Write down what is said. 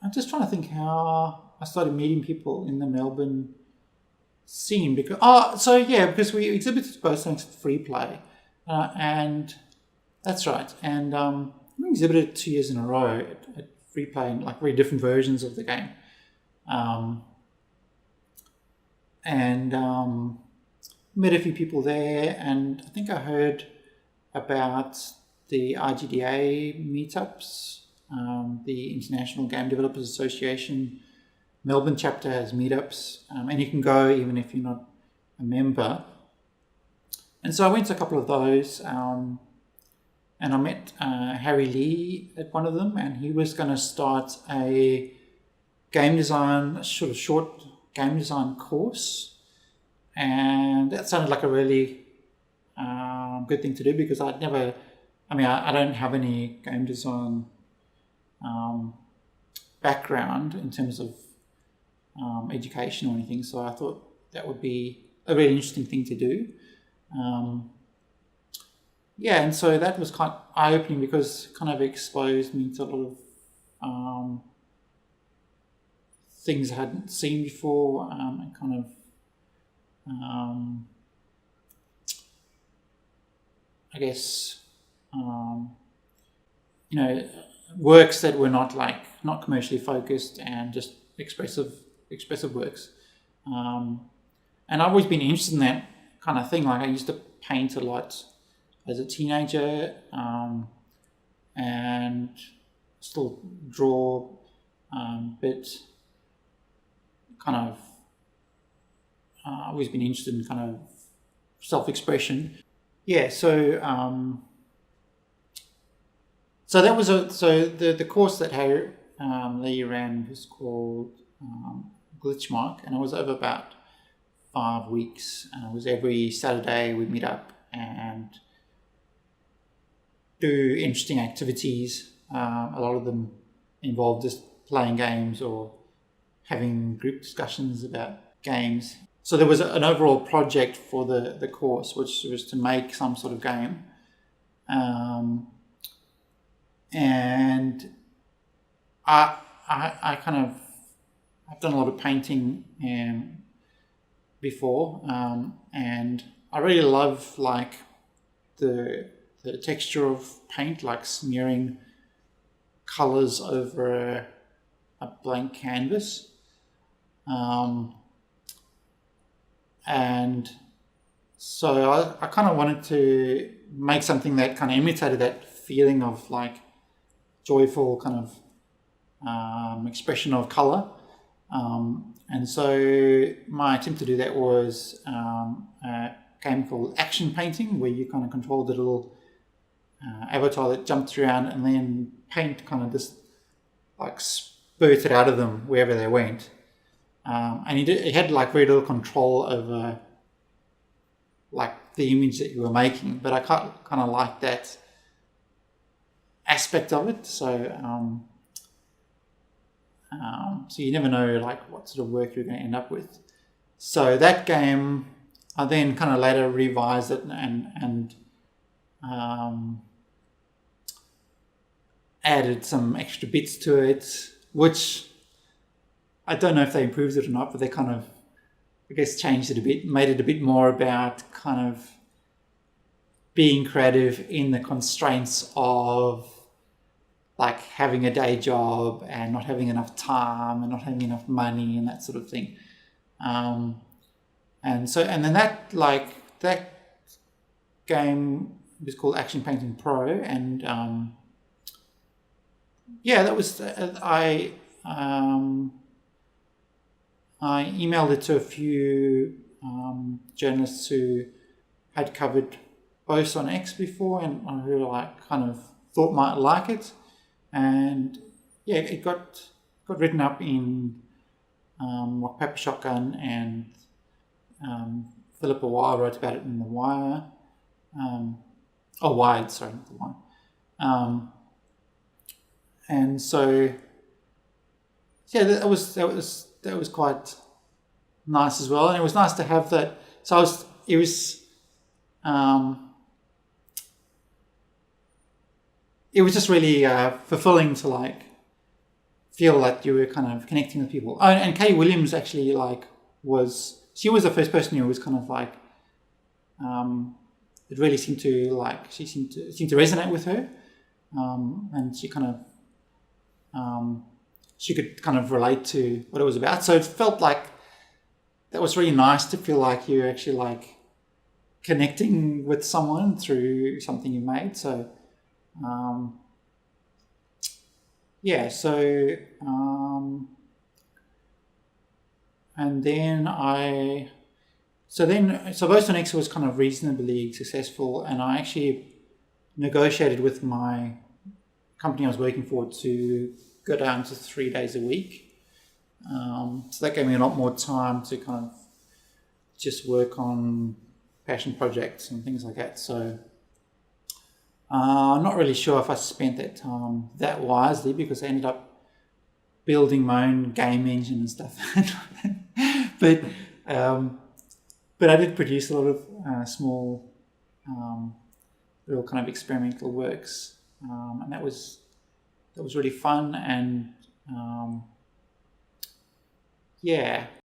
I'm just trying to think how I started meeting people in the Melbourne scene because we exhibited Boson X free play, and that's right, and we exhibited 2 years in a row at free play in like very different versions of the game, and met a few people there, and I think I heard about the IGDA meetups, the International Game Developers Association Melbourne chapter has meetups, and you can go even if you're not a member. And so I went to a couple of those, and I met Harry Lee at one of them, and he was going to start a short game design course, and that sounded like a really good thing to do because I don't have any game design background in terms of education or anything, so I thought that would be a really interesting thing to do. And so that was kind of eye-opening because it kind of exposed me to a lot of things I hadn't seen before, and kind of I guess works that were not commercially focused and just expressive works, and I've always been interested in that kind of thing. Like I used to paint a lot as a teenager, and still draw, but kind of I've always been interested in kind of self-expression. So that was the course that Harry Lee ran was called Glitchmark, and it was over about 5 weeks. It was every Saturday we'd meet up and do interesting activities. A lot of them involved just playing games or having group discussions about games. So there was an overall project for the course, which was to make some sort of game. And I've done a lot of painting before, and I really love the texture of paint, like smearing colors over a blank canvas, and so I kind of wanted to make something that kind of imitated that feeling of like joyful kind of expression of color. And so my attempt to do that was a game called action painting, where you kind of control the little avatar that jumped around, and then paint kind of just like spurted out of them wherever they went. And he had like very little control over like the image that you were making, but I kind of like that aspect of it. So so you never know like what sort of work you're going to end up with. So that game, I then kind of later revised it and added some extra bits to it, which I don't know if they improved it or not, but they kind of, I guess, changed it a bit, made it a bit more about kind of being creative in the constraints of like having a day job and not having enough time and not having enough money and that sort of thing. And then that game was called Action Painting Pro, and that was I emailed it to a few journalists who had covered Boson X before and who kind of thought might like it, and it got written up in Rock Paper Shotgun, and Philippa Wire wrote about it in The Wire. Wired, sorry, not The Wire. And so that was quite nice as well, and it was nice to have that. So it was just really fulfilling to feel that you were kind of connecting with people. Oh, and Kay Williams actually she was the first person who was kind of like, it really seemed to seemed to resonate with her, and she kind of she could kind of relate to what it was about. So it felt like that was really nice to feel like you're actually like connecting with someone through something you made. So and then so Boson X was kind of reasonably successful, and I actually negotiated with my company I was working for to go down to 3 days a week. So that gave me a lot more time to kind of just work on passion projects and things like that. So I'm not really sure if I spent that time that wisely, because I ended up building my own game engine and stuff. But I did produce a lot of small, little kind of experimental works, and that was really fun. And